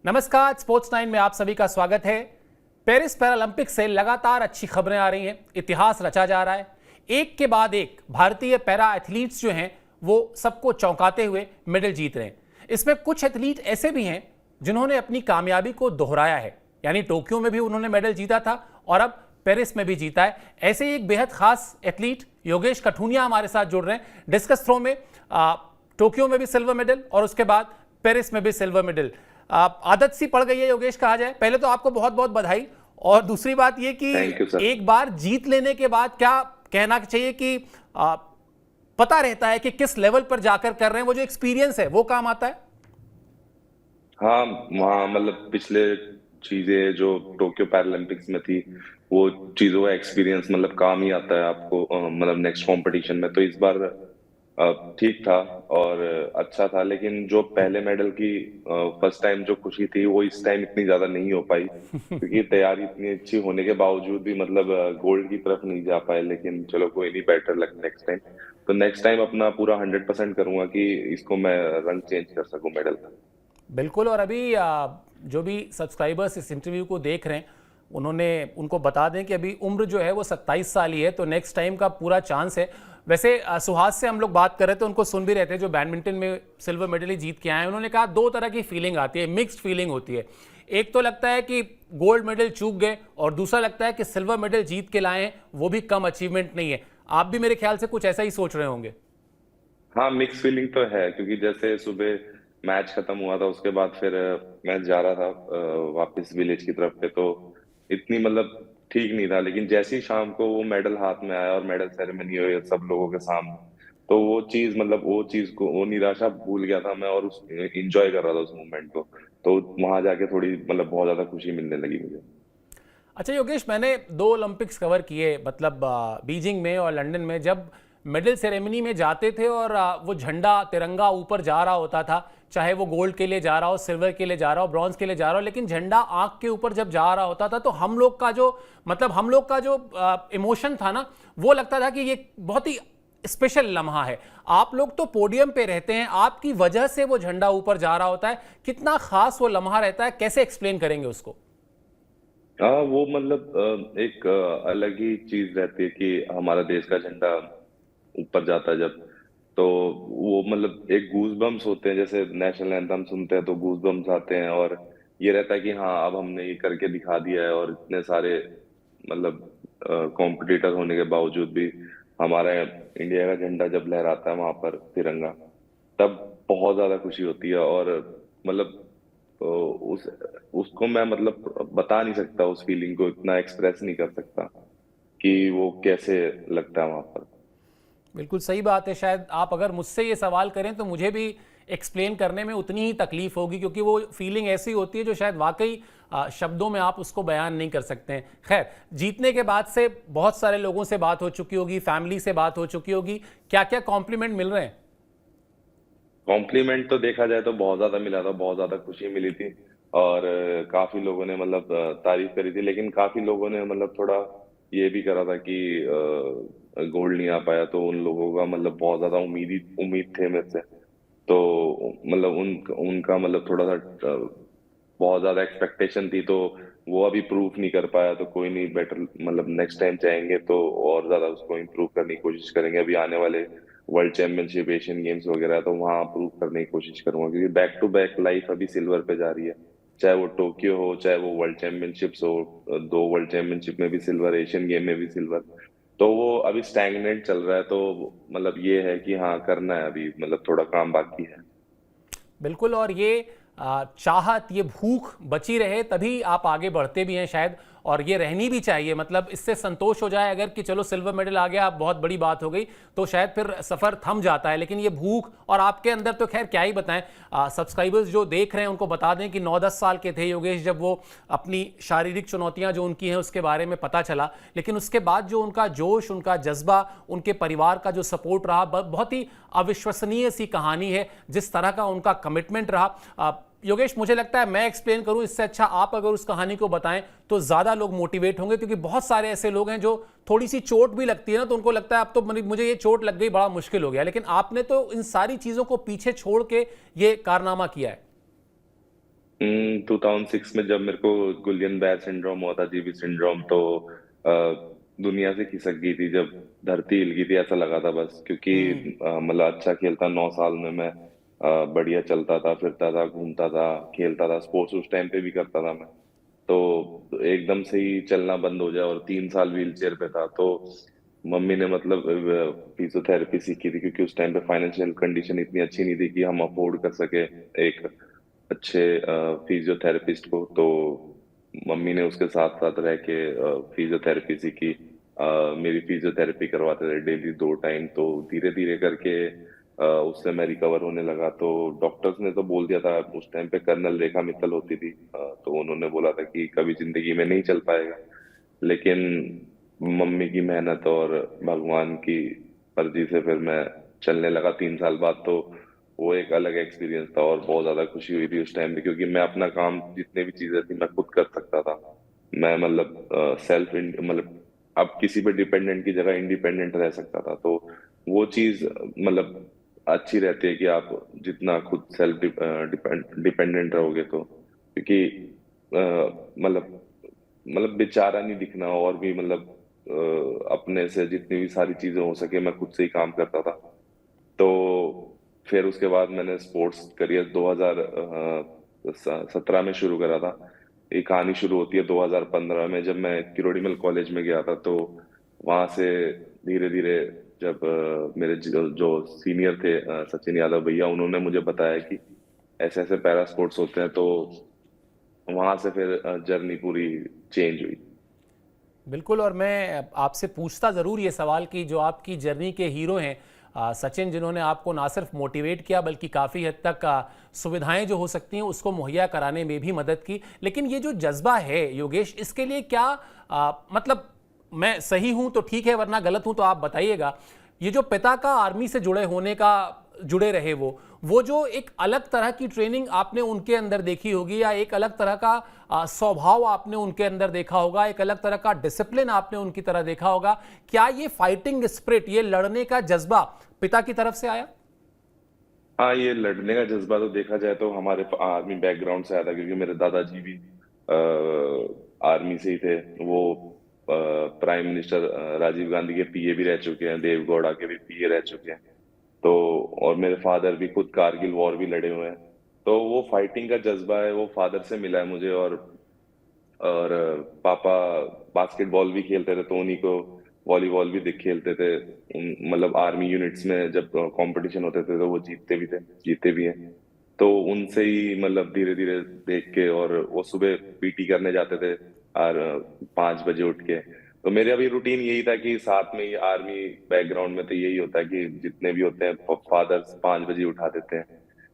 नमस्कार, स्पोर्ट्स 9 में आप सभी का स्वागत है। पेरिस पैरालंपिक से लगातार अच्छी खबरें आ रही हैं, इतिहास रचा जा रहा है। एक के बाद एक भारतीय पैरा एथलीट्स जो हैं वो सबको चौंकाते हुए मेडल जीत रहे हैं। इसमें कुछ एथलीट ऐसे भी हैं जिन्होंने अपनी कामयाबी को दोहराया है, यानी टोक्यो में भी उन्होंने मेडल जीता था और अब पेरिस में भी जीता है। ऐसे ही एक बेहद खास एथलीट योगेश कठुनिया हमारे साथ जुड़ रहे हैं। डिस्कस थ्रो में टोक्यो में भी सिल्वर मेडल और उसके बाद पेरिस में भी सिल्वर मेडल। आदत सी पड़ गई है योगेश, कहा जाए। पहले तो आपको बहुत बहुत बधाई, और दूसरी बात ये कि एक बार जीत लेने के बाद क्या कहना चाहिए कि पता रहता है कि किस लेवल पर जाकर कर रहे हैं, वो जो एक्सपीरियंस है वो काम आता है। हाँ, वहाँ मतलब पिछले चीजें जो टोक्यो पैरालंपिक्स में थी वो चीजों का एक्सपीरियंस मतलब काम ही आता है आपको मतलब नेक्स्ट कंपटीशन में। तो इस बार ठीक था और अच्छा था, लेकिन जो पहले मेडल की फर्स्ट टाइम जो खुशी थी वो इस टाइम इतनी ज्यादा नहीं हो पाई, क्योंकि तैयारी इतनी अच्छी होने के बावजूद भी मतलब गोल्ड की तरफ नहीं जा पाए। लेकिन चलो कोई नहीं, बेटर लक नेक्स्ट टाइम। तो नेक्स्ट टाइम अपना पूरा 100% करूंगा कि इसको मैं रंग चेंज कर सकूं मेडल का। बिल्कुल। और अभी जो भी सब्सक्राइबर्स इस इंटरव्यू को देख रहे हैं उनको बता दें कि अभी उम्र जो है वो 27 साल ही है, तो नेक्स्ट टाइम का पूरा चांस है। वैसे सुहास से हम लोग बात कर रहे थे, उनको सुन भी रहे थे, जो बैडमिंटन में सिल्वर मेडल ही जीत के आए हैं। उन्होंने कहा दो तरह की फीलिंग आती है, मिक्स्ड फीलिंग होती है। एक तो लगता है कि गोल्ड मेडल चूक गए, और दूसरा लगता है कि सिल्वर मेडल जीत के लाए हैं, वो भी कम अचीवमेंट नहीं है। आप भी मेरे ख्याल से कुछ ऐसा ही सोच रहे होंगे। हाँ, मिक्स फीलिंग तो है, क्योंकि जैसे सुबह मैच खत्म हुआ था उसके बाद फिर मैं जा रहा था वापस विलेज की तरफ पे, तो इतनी मतलब ठीक नहीं था। लेकिन जैसे ही शाम को वो मेडल हाथ में आया और मेडल सेरेमनी हुई सब लोगों के सामने, तो वो चीज मतलब वो निराशा भूल गया था मैं, और उस एंजॉय कर रहा था उस मोमेंट को। तो वहां जाके थोड़ी मतलब बहुत ज्यादा खुशी मिलने लगी मुझे। अच्छा योगेश, मैंने 2 ओलंपिक्स कवर किए, मतलब बीजिंग में और लंदन में। जब मेडल सेरेमनी में जाते थे और वो झंडा तिरंगा ऊपर जा रहा होता था, चाहे वो गोल्ड के लिए जा रहा हो, सिल्वर के लिए जा रहा हो, ब्रॉन्ज के लिए जा रहा हो, लेकिन झंडा आंख के ऊपर जब जा रहा होता था तो हम लोग का जो इमोशन था ना, वो लगता था कि ये बहुत ही स्पेशल लम्हा है। आप लोग तो पोडियम पे रहते हैं, आपकी वजह से वो झंडा ऊपर जा रहा होता है। कितना खास वो लम्हा रहता है, कैसे एक्सप्लेन करेंगे उसको? हाँ, वो मतलब एक अलग ही चीज रहती है कि हमारा देश का झंडा ऊपर जाता है जब, तो वो मतलब एक गूज बम्स होते हैं। जैसे नेशनल एंथम सुनते हैं तो गूज बम्स आते हैं, और ये रहता है कि हाँ अब हमने ये करके दिखा दिया है। और इतने सारे मतलब कॉम्पिटिटर होने के बावजूद भी हमारा इंडिया का झंडा जब लहराता है वहां पर तिरंगा, तब बहुत ज्यादा खुशी होती है। और मतलब उस उसको मैं मतलब बता नहीं सकता, उस फीलिंग को इतना एक्सप्रेस नहीं कर सकता कि वो कैसे लगता है वहां पर। बिल्कुल सही बात है। शायद आप अगर मुझसे ये सवाल करें तो मुझे भी एक्सप्लेन करने में उतनी ही तकलीफ होगी, क्योंकि वो फीलिंग ऐसी होती है जो शायद वाकई शब्दों में आप उसको बयान नहीं कर सकते हैं। खैर, जीतने के बाद से बहुत सारे लोगों से बात हो चुकी होगी, फैमिली से बात हो चुकी होगी, क्या क्या कॉम्प्लीमेंट मिल रहे हैं? कॉम्प्लीमेंट तो देखा जाए तो बहुत ज्यादा मिला था, बहुत ज्यादा खुशी मिली थी। और काफी लोगों ने मतलब तारीफ करी थी, लेकिन काफी लोगों ने मतलब थोड़ा ये भी करा था कि गोल्ड नहीं आ पाया, तो उन लोगों का मतलब बहुत ज्यादा उम्मीद थे मेरे से। तो मतलब उनका मतलब थोड़ा सा बहुत ज्यादा एक्सपेक्टेशन थी, तो वो अभी प्रूफ नहीं कर पाया। तो कोई नहीं, बेटर मतलब नेक्स्ट टाइम चाहेंगे तो और ज्यादा उसको इम्प्रूव करने की कोशिश करेंगे। अभी आने वाले वर्ल्ड चैंपियनशिप, एशियन गेम्स वगैरह, तो वहां प्रूव करने की कोशिश करूंगा, क्योंकि बैक टू बैक लाइफ अभी सिल्वर पे जा रही है। चाहे वो टोक्यो हो, चाहे वो वर्ल्ड चैंपियनशिप्स हो, 2 वर्ल्ड चैंपियनशिप में भी सिल्वर, एशियन गेम में भी सिल्वर। तो वो अभी स्टैग्नेंट चल रहा है। तो मतलब ये है कि हाँ करना है अभी, मतलब थोड़ा काम बाकी है। बिल्कुल। और ये चाहत, ये भूख बची रहे तभी आप आगे बढ़ते भी हैं शायद, और ये रहनी भी चाहिए। मतलब इससे संतोष हो जाए अगर कि चलो सिल्वर मेडल आ गया, बहुत बड़ी बात हो गई, तो शायद फिर सफ़र थम जाता है। लेकिन ये भूख और आपके अंदर तो खैर क्या ही बताएं। सब्सक्राइबर्स जो देख रहे हैं उनको बता दें कि 9-10 साल के थे योगेश जब वो अपनी शारीरिक चुनौतियां जो उनकी हैं उसके बारे में पता चला, लेकिन उसके बाद जो उनका जोश, उनका जज्बा, उनके परिवार का जो सपोर्ट रहा, बहुत ही अविश्वसनीय सी कहानी है जिस तरह का उनका कमिटमेंट रहा। योगेश, मुझे लगता है मैं एक्सप्लेन करूं इससे अच्छा आप अगर उस कहानी को बताएं तो ज्यादा लोग मोटिवेट होंगे, क्योंकि बहुत सारे ऐसे लोग हैं जो थोड़ी सी चोट भी लगती है ना तो उनको लगता है अब तो मुझे ये चोट लग गई, बड़ा मुश्किल हो गया। लेकिन आपने तो इन सारी चीजों को पीछे छोड़ के ये कारनामा किया है। 2006 में जब मेरे को गुलियन बेयर सिंड्रोम हुआ था, जीबी सिंड्रोम, तो दुनिया से खिसक गई थी। जब धरती हिल गई थी ऐसा लगा था बस, क्योंकि मतलब अच्छा खेलता 9 साल में मैं, बढ़िया चलता था, फिरता था, घूमता था, खेलता था, स्पोर्ट्स उस टाइम पे भी करता था मैं। तो एकदम से ही चलना बंद हो जाए और 3 साल व्हील चेयर पे था, तो मम्मी ने मतलब फिजियोथेरेपी सीखी थी, क्योंकि उस टाइम पे फाइनेंशियल कंडीशन इतनी अच्छी नहीं थी कि हम अफोर्ड कर सके एक अच्छे फिजियोथेरेपिस्ट को। तो मम्मी ने उसके साथ साथ रह के फिजियोथेरेपी सीखी। मेरी फिजियोथेरेपी करवाते थे डेली 2 टाइम। तो धीरे धीरे करके उससे मैं रिकवर होने लगा। तो डॉक्टर्स ने तो बोल दिया था, उस टाइम पे कर्नल रेखा मित्तल होती थी, तो उन्होंने बोला था कि कभी जिंदगी में नहीं चल पाएगा। लेकिन मम्मी की मेहनत और भगवान की मर्जी से फिर मैं चलने लगा 3 साल बाद। तो वो एक अलग एक्सपीरियंस था और बहुत ज्यादा खुशी हुई थी उस टाइम पे, क्योंकि मैं अपना काम जितने भी चीजें थी मैं खुद कर सकता था। मैं मतलब सेल्फ मतलब अब किसी पे डिपेंडेंट की जगह इंडिपेंडेंट रह सकता था। तो वो चीज मतलब अच्छी रहती है कि आप जितना खुद सेल्फ डिपेंडेंट रहोगे, तो क्योंकि मतलब बेचारा नहीं दिखना, और भी मतलब अपने से जितनी भी सारी चीजें हो सके मैं खुद से ही काम करता था। तो फिर उसके बाद मैंने स्पोर्ट्स करियर 2017 में शुरू करा था। ये कहानी शुरू होती है 2015 में, जब मैं किरोड़ीमल कॉलेज में गया था। तो वहां से धीरे धीरे जब मेरे जो सीनियर थे सचिन यादव भैया, उन्होंने मुझे बताया कि ऐसे ऐसे पैरा स्पोर्ट्स होते हैं, तो वहां से फिर जर्नी पूरी चेंज हुई। बिल्कुल। और मैं आपसे पूछता ज़रूर ये सवाल कि जो आपकी जर्नी के हीरो हैं सचिन, जिन्होंने आपको ना सिर्फ मोटिवेट किया बल्कि काफ़ी हद तक सुविधाएं जो हो सकती हैं उसको मुहैया कराने में भी मदद की, लेकिन ये जो जज्बा है योगेश, इसके लिए क्या मतलब मैं सही हूं तो ठीक है, वरना गलत हूं तो आप बताइएगा, ये जो पिता का आर्मी से जुड़े रहे, वो जो एक अलग तरह की ट्रेनिंग आपने उनके अंदर देखी होगी, या एक अलग तरह का स्वभाव आपने उनके अंदर देखा होगा, एक अलग तरह का डिसिप्लिन आपने उनकी तरह देखा होगा, क्या ये फाइटिंग स्पिरिट, ये लड़ने का जज्बा पिता की तरफ से आया? हाँ, ये लड़ने का जज्बा तो देखा जाए तो हमारे आर्मी बैकग्राउंड से आया था, क्योंकि मेरे दादाजी भी आर्मी से ही थे। वो प्राइम मिनिस्टर राजीव गांधी के पीए भी रह चुके हैं, देव गौड़ा के भी पीए रह चुके हैं। तो और मेरे फादर भी खुद कारगिल वॉर भी लड़े हुए हैं। तो वो फाइटिंग का जज्बा है, वो फादर से मिला है मुझे। और पापा बास्केटबॉल भी खेलते थे, तो उन्हीं को वॉलीबॉल भी देख खेलते थे। मतलब आर्मी यूनिट्स में जब कंपटीशन होते थे तो वो जीते भी हैं। तो उनसे ही मतलब धीरे धीरे देख के, और वो सुबह पीटी करने जाते थे और 5 बजे उठ के। तो मेरे अभी रूटीन यही था कि साथ में ही आर्मी बैकग्राउंड में तो यही होता है कि जितने भी होते हैं फादर्स 5 बजे उठा देते हैं।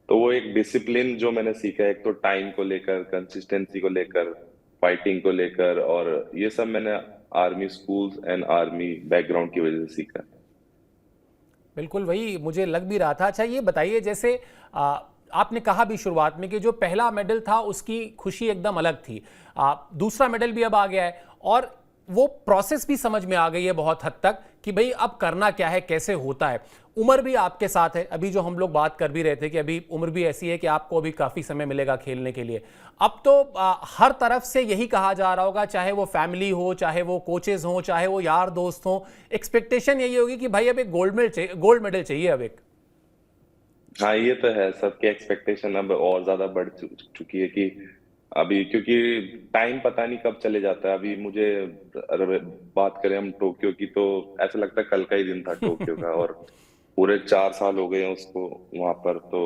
तो वो एक डिसिप्लिन जो मैंने सीखा है, एक तो टाइम को लेकर, कंसिस्टेंसी को लेकर, फाइटिंग को लेकर, और ये सब मैंने army schools and army background की वजह से सीखा। बिल्कुल, वही मुझे लग भी रहा था। अच्छा ये बताइए, जैसे आपने कहा भी शुरुआत में कि जो पहला मेडल था उसकी खुशी एकदम अलग थी, दूसरा मेडल भी अब आ गया है, और वो प्रोसेस भी समझ में आ गई है बहुत हद तक कि भाई अब करना क्या है, कैसे होता है। उम्र भी आपके साथ है, अभी जो हम लोग बात कर भी रहे थे कि अभी उम्र भी ऐसी है कि आपको अभी काफ़ी समय मिलेगा खेलने के लिए। अब तो हर तरफ से यही कहा जा रहा होगा, चाहे वो फैमिली हो, चाहे वो कोचेज हो, चाहे वो यार दोस्त हो, एक्सपेक्टेशन यही होगी कि भाई अब एक गोल्ड मेडल चाहिए अब एक। हाँ, ये तो है, सबके एक्सपेक्टेशन अब और ज्यादा बढ़ चुकी है कि अभी, क्योंकि टाइम पता नहीं कब चले जाता है। अभी मुझे अगर बात करें हम टोक्यो की, तो ऐसा लगता है कल का ही दिन था टोक्यो का, और पूरे 4 साल हो गए हैं उसको वहां पर। तो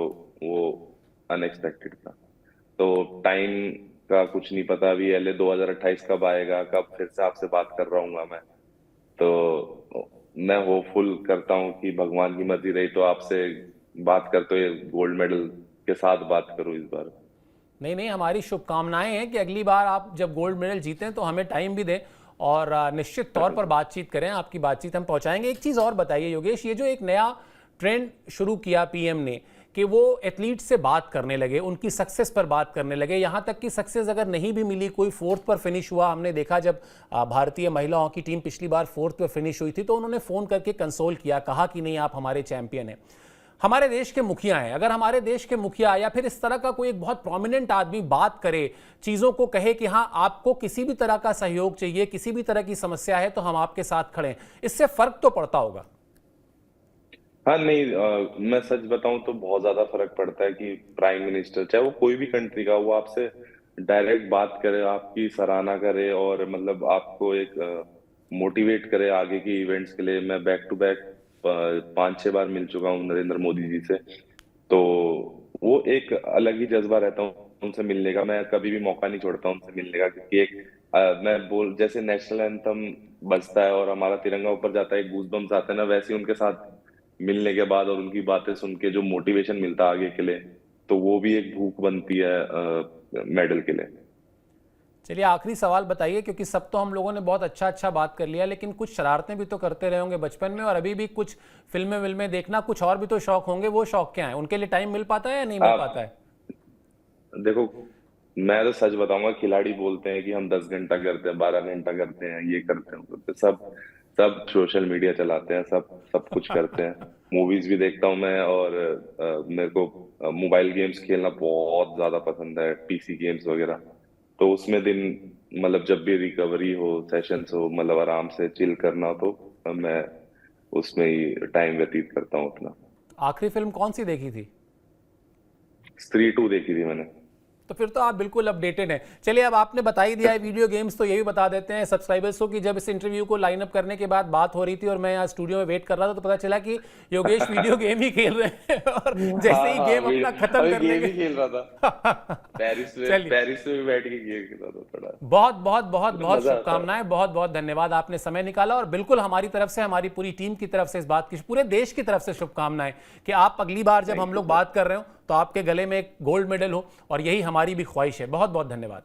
वो अनएक्सपेक्टेड था। तो टाइम का कुछ नहीं पता। अभी एलए 2028 कब आएगा, कब फिर से आपसे बात कर रहा हूँ मैं। तो मैं होपफुल करता हूँ कि भगवान की मर्जी रही तो आपसे बात करते हुए गोल्ड मेडल के साथ बात करूँ इस बार। नहीं नहीं, हमारी शुभकामनाएं हैं कि अगली बार आप जब गोल्ड मेडल जीतें तो हमें टाइम भी दें, और निश्चित तौर पर बातचीत करें, आपकी बातचीत हम पहुंचाएंगे। एक चीज़ और बताइए योगेश, ये जो एक नया ट्रेंड शुरू किया पीएम ने कि वो एथलीट से बात करने लगे, उनकी सक्सेस पर बात करने लगे, यहाँ तक कि सक्सेस अगर नहीं भी मिली, कोई फोर्थ पर फिनिश हुआ, हमने देखा जब भारतीय महिला हॉकी टीम पिछली बार फोर्थ पर फिनिश हुई थी तो उन्होंने फ़ोन करके कंसोल किया, कहा कि नहीं आप हमारे चैंपियन हैं। हमारे देश के मुखिया हैं, अगर हमारे देश के मुखिया या फिर इस तरह का कोई एक बहुत प्रोमिनेंट आदमी बात करे, चीज़ों को कहे कि हाँ आपको किसी भी तरह का सहयोग चाहिए, किसी भी तरह की समस्या है तो हम आपके साथ खड़े हैं, इससे फर्क तो पड़ता होगा। हाँ नहीं, मैं सच बताऊं तो बहुत ज्यादा फर्क पड़ता है कि प्राइम मिनिस्टर चाहे वो कोई भी कंट्री का, वो आपसे डायरेक्ट बात करे, आपकी सराहना करे और मतलब आपको एक मोटिवेट करे आगे के इवेंट्स के लिए। मैं बैक टू बैक 5-6 बार मिल चुका हूँ नरेंद्र मोदी जी से, तो वो एक अलग ही जज्बा रहता हूँ उनसे मिलने का। मैं कभी भी मौका नहीं छोड़ता उनसे मिलने का, क्योंकि एक मैं बोल जैसे नेशनल एंथम बजता है और हमारा तिरंगा ऊपर जाता है, गूज बम्स आते हैं ना, वैसे ही उनके साथ मिलने के बाद और उनकी बातें सुन के जो मोटिवेशन मिलता है आगे के लिए, तो वो भी एक भूख बनती है मेडल के लिए। चलिए आखिरी सवाल बताइए, क्योंकि सब तो हम लोगों ने बहुत अच्छा अच्छा बात कर लिया, लेकिन कुछ शरारतें भी तो करते रहे होंगे बचपन में और अभी भी कुछ फिल्में विल्में देखना, कुछ और भी तो शौक होंगे, वो शौक क्या है? उनके लिए टाइम मिल पाता है या नहीं मिल पाता है? देखो, मैं तो सच बताऊंगा, खिलाड़ी बोलते हैं कि हम 10 घंटा करते हैं, 12 घंटा करते हैं, ये करते हैं, वो करते हैं, सब सब सोशल मीडिया चलाते हैं, सब सब कुछ करते हैं। मूवीज भी देखता हूँ मैं, और मेरे को मोबाइल गेम्स खेलना बहुत ज्यादा पसंद है, पीसी गेम्स वगैरह। तो उसमें दिन मतलब जब भी रिकवरी हो, सेशंस हो, मतलब आराम से चिल करना हो, तो मैं उसमें ही टाइम व्यतीत करता हूँ अपना। आखिरी फिल्म कौन सी देखी थी? स्त्री 2 देखी थी मैंने। तो फिर तो आप बिल्कुल अपडेटेड हैं। चलिए अब आपने बता ही दिया है वीडियो गेम्स, तो ये भी बता देते हैं सब्सक्राइबर्स को कि जब इस इंटरव्यू को लाइन अप करने के बाद बात हो रही थी और मैं यहाँ स्टूडियो में वेट कर रहा था, तो पता चला कि योगेश वीडियो गेम ही खेल रहे हैं और जैसे ही गेम अपना खत्म करने के खेल रहा था पेरिस में भी बैठ के गेम खेल रहा था थोड़ा। बहुत बहुत बहुत बहुत मजा आता है। शुभकामनाएं, बहुत बहुत धन्यवाद, आपने समय निकाला और बिल्कुल हमारी तरफ से, हमारी पूरी टीम की तरफ से, इस बात की, पूरे देश की तरफ से शुभकामनाएं कि आप अगली बार जब हम लोग बात कर रहे हो तो आपके गले में एक गोल्ड मेडल हो, और यही हमारी भी ख्वाहिश है। बहुत बहुत धन्यवाद।